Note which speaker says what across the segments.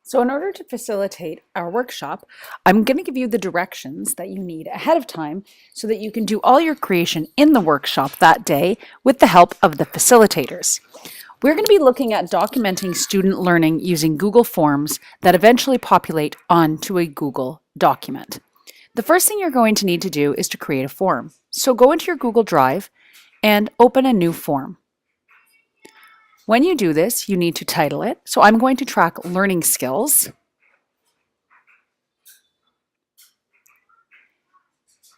Speaker 1: So in order to facilitate our workshop, I'm going to give you the directions that you need ahead of time so that you can do all your creation in the workshop that day with the help of the facilitators. We're going to be looking at documenting student learning using Google Forms that eventually populate onto a Google document. The first thing you're going to need to do is to create a form. So go into your Google Drive and open a new form. When you do this, you need to title it. So I'm going to track learning skills.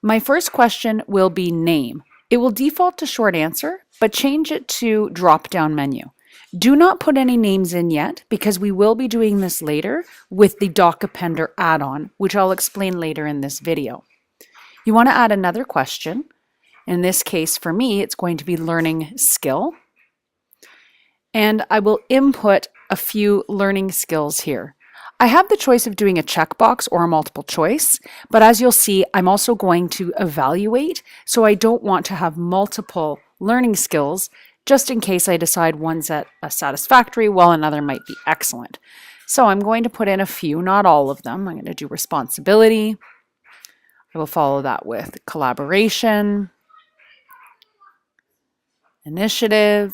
Speaker 1: My first question will be name. It will default to short answer, but change it to drop-down menu. Do not put any names in yet because we will be doing this later with the DocAppender add-on, which I'll explain later in this video. You want to add another question. In this case, for me, it's going to be learning skill. And I will input a few learning skills here. I have the choice of doing a checkbox or a multiple choice, but as you'll see, I'm also going to evaluate, so I don't want to have multiple learning skills just in case I decide one's a satisfactory while another might be excellent. So I'm going to put in a few, not all of them. I'm going to do responsibility. I will follow that with collaboration, initiative,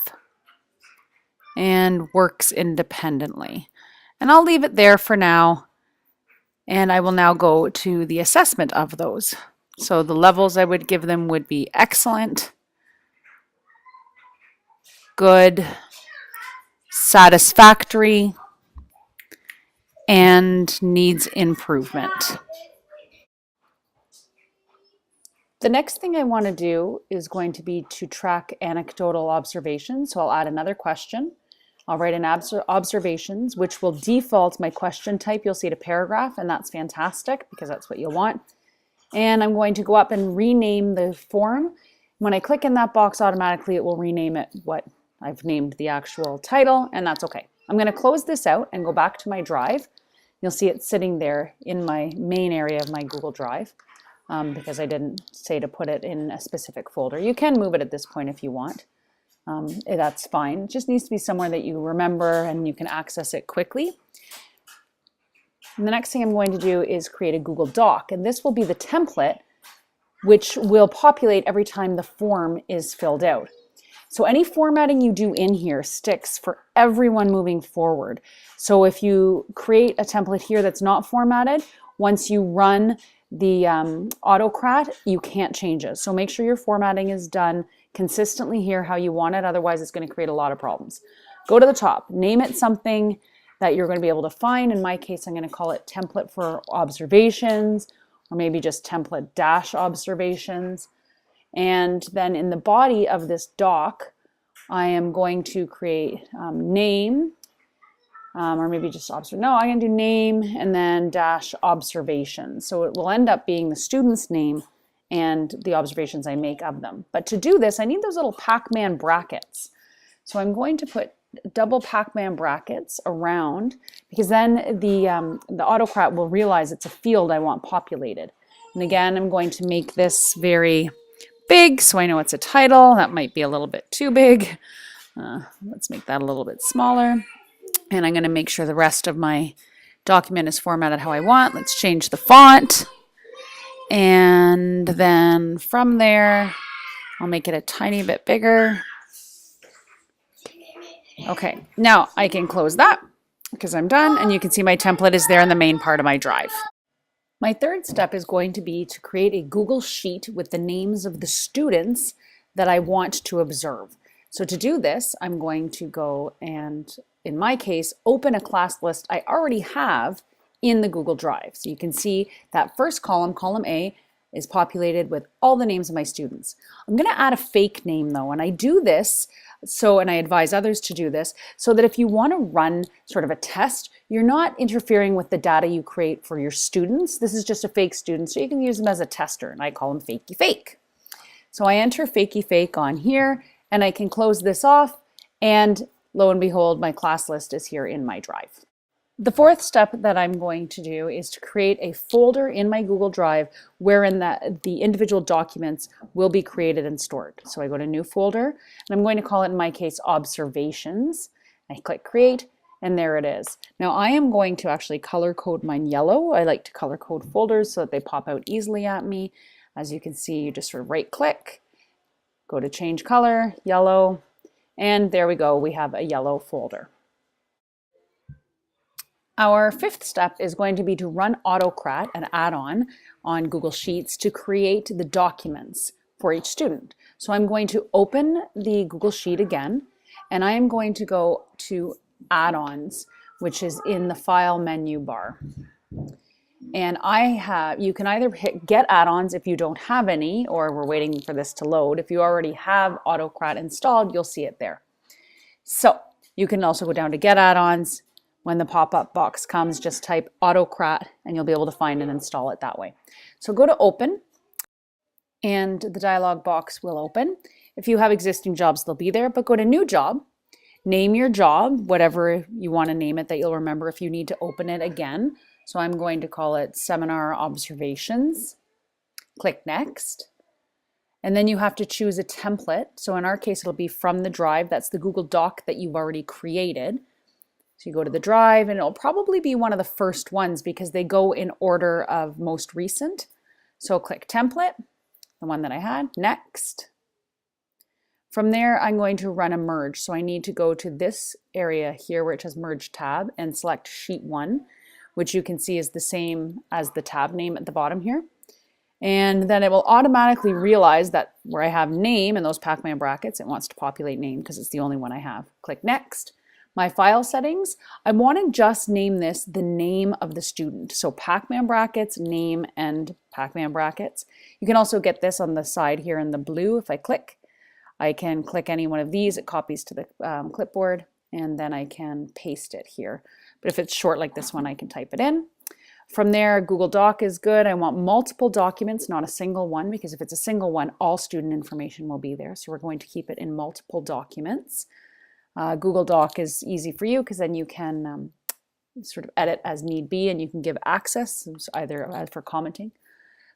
Speaker 1: and works independently. And I'll leave it there for now. And I will now go to the assessment of those. So the levels I would give them would be excellent, good, satisfactory, and needs improvement. The next thing I want to do is going to be to track anecdotal observations. So I'll add another question. I'll write in observations, which will default my question type. You'll see it a paragraph, and that's fantastic because that's what you'll want. And I'm going to go up and rename the form. When I click in that box, automatically it will rename it what I've named the actual title, and that's okay. I'm going to close this out and go back to my drive. You'll see it sitting there in my main area of my Google Drive because I didn't say to put it in a specific folder. You can move it at this point if you want. That's fine. It just needs to be somewhere that you remember and you can access it quickly. And the next thing I'm going to do is create a Google Doc, and this will be the template which will populate every time the form is filled out. So any formatting you do in here sticks for everyone moving forward. So if you create a template here that's not formatted, once you run the Autocrat, you can't change it. So make sure your formatting is done consistently here how you want it, otherwise it's going to create a lot of problems. Go to the top, name it something that you're going to be able to find. In my case, I'm going to call it template for observations, or maybe just template dash observations. And then in the body of this doc, I am going to create name, or maybe just no, I'm going to do name and then dash observations. So it will end up being the student's name and the observations I make of them. But to do this, I need those little Pac-Man brackets. So I'm going to put double Pac-Man brackets around, because then the Autocrat will realize it's a field I want populated. And again, I'm going to make this very big so I know it's a title. That might be a little bit too big. Let's make that a little bit smaller. And I'm going to make sure the rest of my document is formatted how I want. Let's change the font. And then from there, I'll make it a tiny bit bigger. Okay, now I can close that because I'm done, and you can see my template is there in the main part of my drive. My third step is going to be to create a Google Sheet with the names of the students that I want to observe. So to do this, I'm going to go and, in my case, open a class list I already have in the Google Drive. So you can see that first column, column A, is populated with all the names of my students. I'm going to add a fake name though, and I do this and I advise others to do this so that if you want to run sort of a test, you're not interfering with the data you create for your students. This is just a fake student, so you can use them as a tester, and I call them fakey fake. So I enter fakey fake on here, and I can close this off, and lo and behold, my class list is here in my drive. The fourth step that I'm going to do is to create a folder in my Google Drive wherein the individual documents will be created and stored. So I go to new folder, and I'm going to call it, in my case, observations. I click create, And there it is. Now I am going to actually color code mine yellow. I like to color code folders so that they pop out easily at me. As you can see, you just sort of right click, go to change color, yellow, and there we go. We have a yellow folder. Our fifth step is going to be to run Autocrat, an add-on on Google Sheets, to create the documents for each student. So I'm going to open the Google Sheet again, and I am going to go to add-ons, which is in the file menu bar. And you can either hit get add-ons if you don't have any, or we're waiting for this to load. If you already have Autocrat installed, you'll see it there. So you can also go down to get add-ons. When the pop-up box comes, just type Autocrat and you'll be able to find and install it that way. So go to open and the dialog box will open. If you have existing jobs, they'll be there, but go to new job. Name your job, whatever you want to name it that you'll remember if you need to open it again. So I'm going to call it Seminar Observations. Click Next. And then you have to choose a template. So in our case, it'll be from the drive. That's the Google Doc that you've already created. So you go to the drive and it'll probably be one of the first ones because they go in order of most recent. So click Template, the one that I had, Next. From there, I'm going to run a merge. So I need to go to this area here where it says Merge tab and select Sheet 1, which you can see is the same as the tab name at the bottom here. And then it will automatically realize that where I have name in those Pac-Man brackets, it wants to populate name because it's the only one I have. Click Next. My file settings, I want to just name this the name of the student. So Pac-Man brackets, name, and Pac-Man brackets. You can also get this on the side here in the blue. If I can click any one of these, it copies to the clipboard, and then I can paste it here. But if it's short like this one, I can type it in. From there, Google Doc is good. I want multiple documents, not a single one, because if it's a single one, all student information will be there. So we're going to keep it in multiple documents. Google Doc is easy for you because then you can sort of edit as need be and you can give access, either for commenting.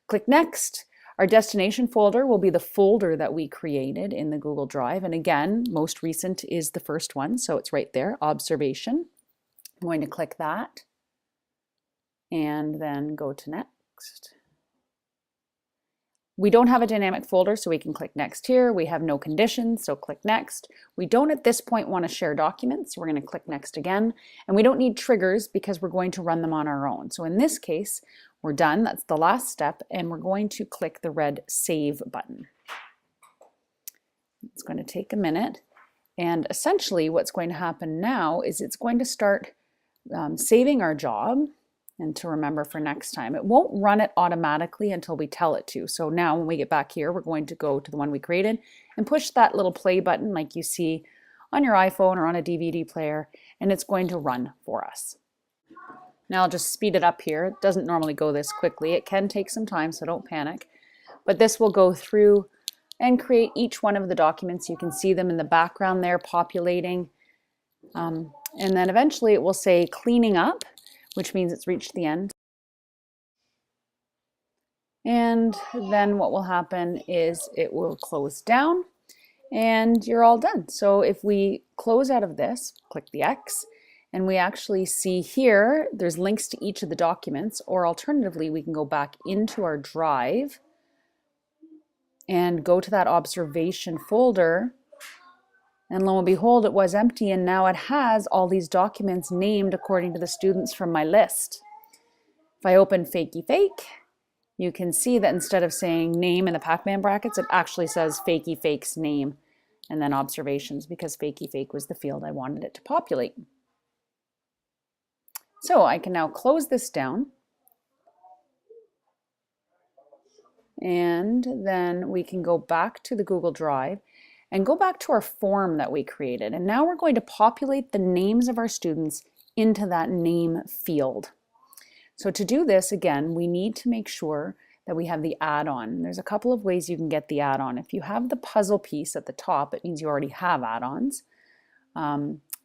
Speaker 1: Click Next. Our destination folder will be the folder that we created in the Google Drive. And again, most recent is the first one, so it's right there, Observation. I'm going to click that and then go to Next. We don't have a dynamic folder, so we can click Next here. We have no conditions, so click Next. We don't at this point want to share documents, so we're going to click Next again. And we don't need triggers because we're going to run them on our own. So in this case, we're done. That's the last step, and we're going to click the red Save button. It's going to take a minute, and essentially what's going to happen now is it's going to start saving our job. And to remember for next time, it won't run it automatically until we tell it to. So now when we get back here, we're going to go to the one we created and push that little play button like you see on your iPhone or on a DVD player, and it's going to run for us. Now I'll just speed it up here. It doesn't normally go this quickly. It can take some time, so don't panic. But this will go through and create each one of the documents. You can see them in the background there populating. And then eventually it will say cleaning up, which means it's reached the end. And then what will happen is it will close down and you're all done. So if we close out of this, click the X, and we actually see here, there's links to each of the documents, or alternatively, we can go back into our drive and go to that observation folder. And lo and behold, it was empty, and now it has all these documents named according to the students from my list. If I open Fakey Fake, you can see that instead of saying name in the Pac-Man brackets, it actually says Fakey Fake's name and then observations, because Fakey Fake was the field I wanted it to populate. So I can now close this down. And then we can go back to the Google Drive and go back to our form that we created. And now we're going to populate the names of our students into that name field. So to do this, again, we need to make sure that we have the add-on. There's a couple of ways you can get the add-on. If you have the puzzle piece at the top, it means you already have add-ons,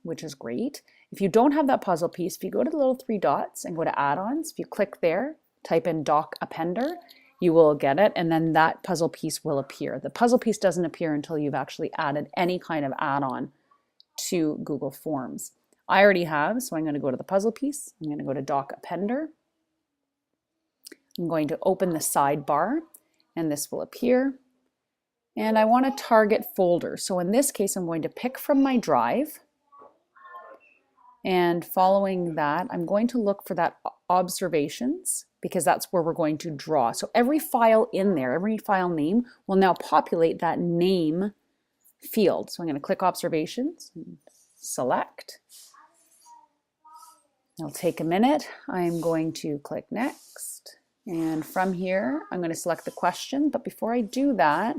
Speaker 1: which is great. If you don't have that puzzle piece, if you go to the little three dots and go to add-ons, if you click there, type in DocAppender, you will get it, and then that puzzle piece will appear. The puzzle piece doesn't appear until you've actually added any kind of add-on to Google Forms. I already have, so I'm going to go to the puzzle piece. I'm going to go to DocAppender. I'm going to open the sidebar, and this will appear. And I want to target folder. So in this case, I'm going to pick from my drive. And following that, I'm going to look for that observations, because that's where we're going to draw. So every file in there, every file name will now populate that name field. So I'm going to click observations, and select. It'll take a minute. I'm going to click next. And from here, I'm going to select the question. But before I do that,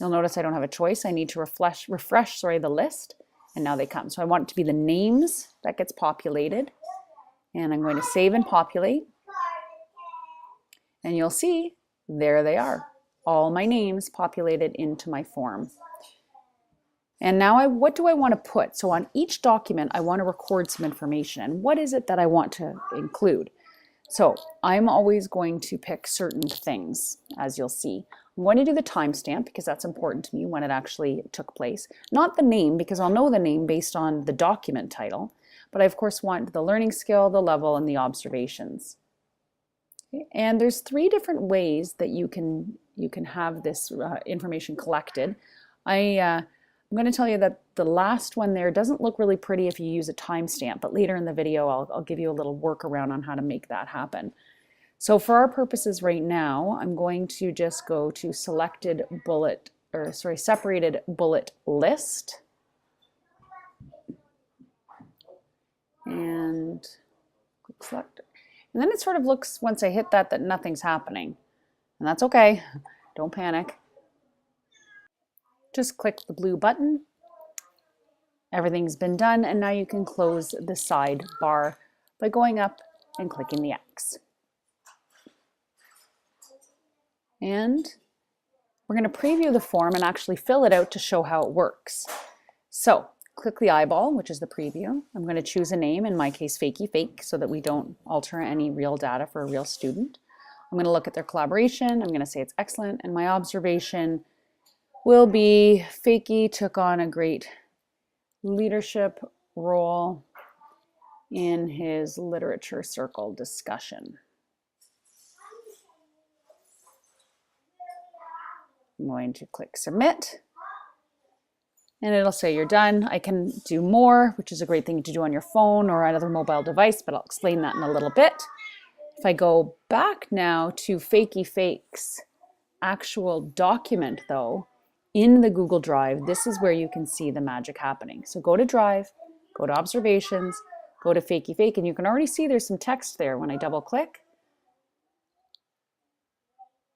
Speaker 1: you'll notice I don't have a choice. I need to refresh the list. And now they come. So I want it to be the names that gets populated. And I'm going to save and populate. And you'll see, there they are. All my names populated into my form. And now what do I want to put? So on each document, I want to record some information. And what is it that I want to include? So I'm always going to pick certain things, as you'll see. I'm going to do the timestamp because that's important to me, when it actually took place. Not the name, because I'll know the name based on the document title, but I of course want the learning skill, the level, and the observations. Okay. And there's 3 different ways that you can have this information collected. I'm going to tell you that the last one there doesn't look really pretty if you use a timestamp, but later in the video I'll give you a little workaround on how to make that happen. So for our purposes right now, I'm going to just go to separated bullet list. And click select. And then it sort of looks, once I hit that nothing's happening. And that's okay, don't panic. Just click the blue button. Everything's been done, and now you can close the sidebar by going up and clicking the X. And we're going to preview the form and actually fill it out to show how it works. So click the eyeball, which is the preview. I'm going to choose a name, in my case Fakey Fake, so that we don't alter any real data for a real student. I'm going to look at their collaboration. I'm going to say it's excellent, and my observation will be Fakey took on a great leadership role in his literature circle discussion. I'm going to click submit, and it'll say you're done. I can do more, which is a great thing to do on your phone or another mobile device, but I'll explain that in a little bit. If I go back now to Fakey Fake's actual document though, in the Google Drive, this is where you can see the magic happening. So go to Drive, go to Observations, go to Fakey Fake, and you can already see there's some text there. When I double click,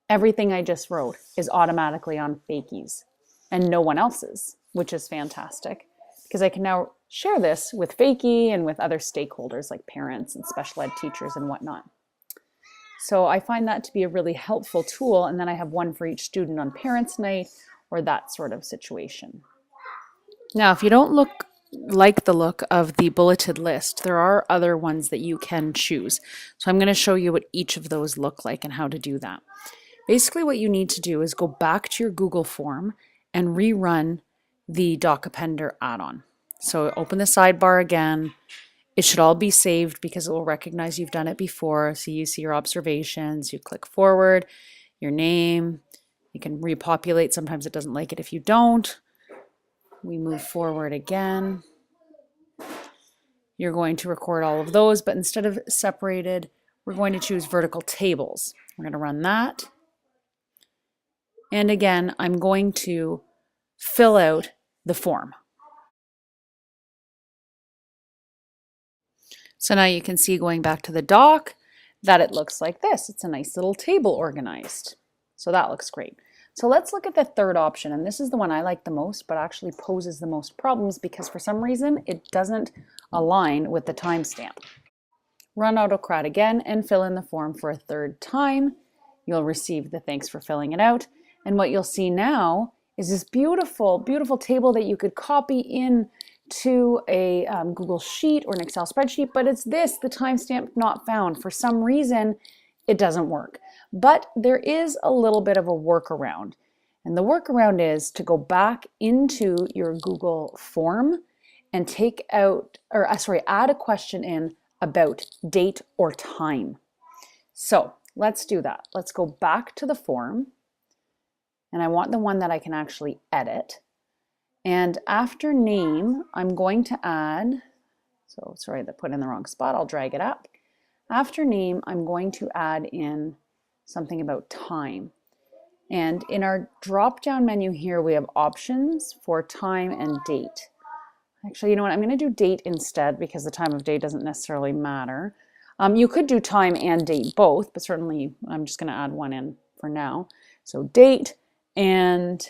Speaker 1: everything I just wrote is automatically on Fakey's and no one else's, which is fantastic because I can now share this with Fakey and with other stakeholders like parents and special ed teachers and whatnot. So I find that to be a really helpful tool, and then I have one for each student on Parents' Night or that sort of situation. Now, if you don't like the look of the bulleted list, there are other ones that you can choose. So I'm going to show you what each of those look like and how to do that. Basically, what you need to do is go back to your Google form and rerun the DocAppender add-on. So open the sidebar again. It should all be saved because it will recognize you've done it before. So you see your observations, you click forward, your name. You can repopulate. Sometimes it doesn't like it if you don't. We move forward again. You're going to record all of those, but instead of separated, we're going to choose vertical tables. We're going to run that. And again, I'm going to fill out the form. So now you can see, going back to the doc, that it looks like this. It's a nice little table organized. So that looks great. So let's look at the third option, and this is the one I like the most, but actually poses the most problems because for some reason it doesn't align with the timestamp. Run Autocrat again and fill in the form for a third time. You'll receive the thanks for filling it out. And what you'll see now is this beautiful, beautiful table that you could copy in to a Google Sheet or an Excel spreadsheet, but it's this, the timestamp not found. For some reason, it doesn't work. But there is a little bit of a workaround. And the workaround is to go back into your Google form and add a question in about date or time. So let's do that. Let's go back to the form, and I want the one that I can actually edit. And after name, I'm going to add, so sorry, that put in the wrong spot, I'll drag it up. After name, I'm going to add in something about time. And in our drop-down menu here, we have options for time and date. Actually, you know what? I'm going to do date instead because the time of day doesn't necessarily matter. You could do time and date both, but certainly I'm just going to add one in for now. So date, and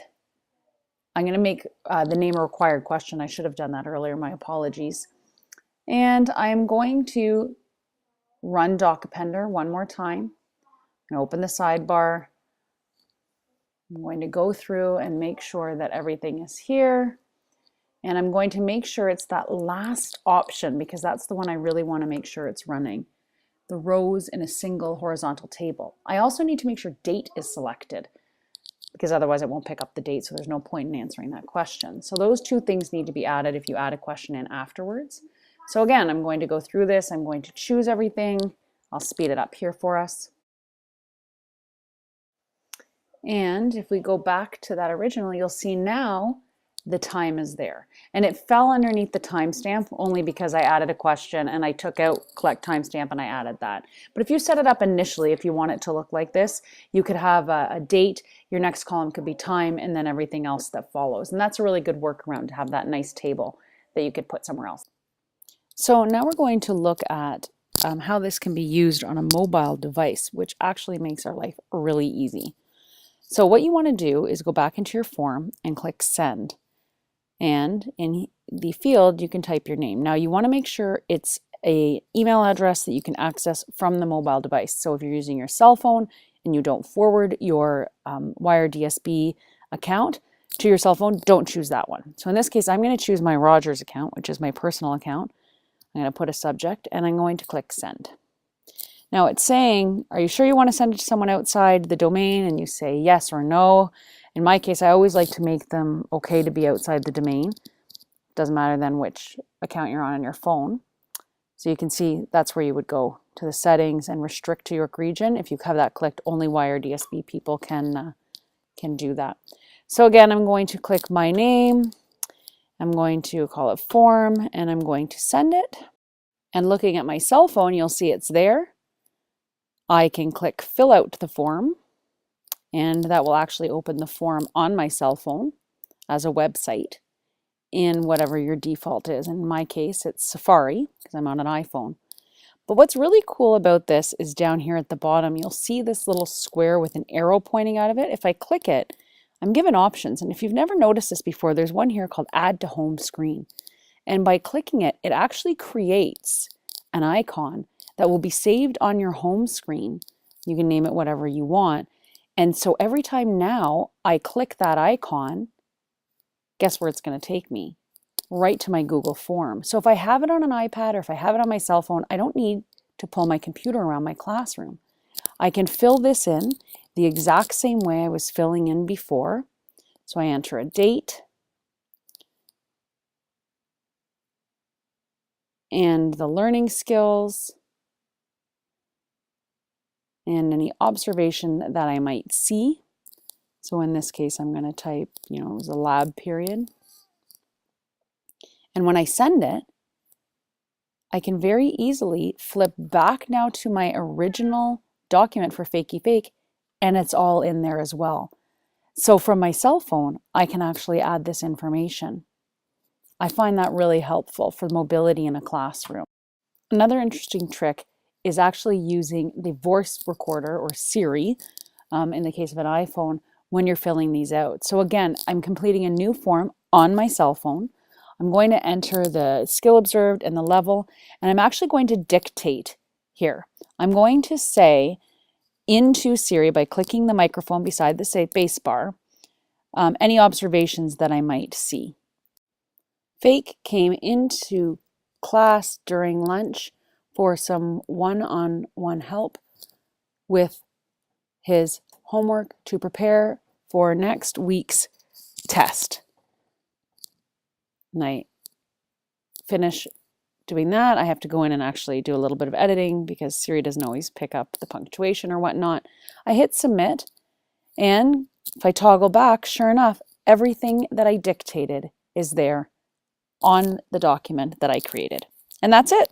Speaker 1: I'm going to make the name a required question. I should have done that earlier. My apologies. And I'm going to run DocAppender one more time. I'm going to open the sidebar. I'm going to go through and make sure that everything is here. And I'm going to make sure it's that last option because that's the one I really want to make sure it's running. The rows in a single horizontal table. I also need to make sure date is selected because otherwise it won't pick up the date, so there's no point in answering that question. So those two things need to be added if you add a question in afterwards. So again, I'm going to go through this. I'm going to choose everything. I'll speed it up here for us. And if we go back to that original, you'll see now the time is there. And it fell underneath the timestamp only because I added a question and I took out collect timestamp and I added that. But if you set it up initially, if you want it to look like this, you could have a date, your next column could be time, and then everything else that follows. And that's a really good workaround to have that nice table that you could put somewhere else. So now we're going to look at how this can be used on a mobile device, which actually makes our life really easy. So what you want to do is go back into your form and click send. And in the field, you can type your name. Now you want to make sure it's an email address that you can access from the mobile device. So if you're using your cell phone and you don't forward your Wire DSB account to your cell phone, don't choose that one. So in this case, I'm going to choose my Rogers account, which is my personal account. I'm going to put a subject and I'm going to click send. Now it's saying, are you sure you want to send it to someone outside the domain? And you say yes or no. In my case, I always like to make them okay to be outside the domain. Doesn't matter then which account you're on your phone. So you can see that's where you would go to the settings and restrict to York Region. If you have that clicked, only Wire DSB people can do that. So again, I'm going to click my name. I'm going to call it form and I'm going to send it. And looking at my cell phone, you'll see it's there. I can click fill out the form, and that will actually open the form on my cell phone as a website in whatever your default is. In my case, it's Safari because I'm on an iPhone. But what's really cool about this is down here at the bottom, you'll see this little square with an arrow pointing out of it. If I click it, I'm given options. And if you've never noticed this before, there's one here called Add to Home Screen. And by clicking it, it actually creates an icon that will be saved on your home screen. You can name it whatever you want. And so every time now I click that icon, guess where it's going to take me? Right to my Google form. So if I have it on an iPad or if I have it on my cell phone, I don't need to pull my computer around my classroom. I can fill this in the exact same way I was filling in before. So I enter a date and the learning skills and any observation that I might see. So in this case, I'm going to type, it was a lab period. And when I send it, I can very easily flip back now to my original document for Fakey Fake, and it's all in there as well. So from my cell phone, I can actually add this information. I find that really helpful for mobility in a classroom. Another interesting trick is actually using the voice recorder or Siri, in the case of an iPhone, when you're filling these out. So again, I'm completing a new form on my cell phone. I'm going to enter the skill observed and the level, and I'm actually going to dictate here. I'm going to say into Siri by clicking the microphone beside the space bar, any observations that I might see. Fake came into class during lunch for some one-on-one help with his homework to prepare for next week's test. And I finish doing that, I have to go in and actually do a little bit of editing because Siri doesn't always pick up the punctuation or whatnot. I hit submit, and if I toggle back, sure enough, everything that I dictated is there on the document that I created. And that's it.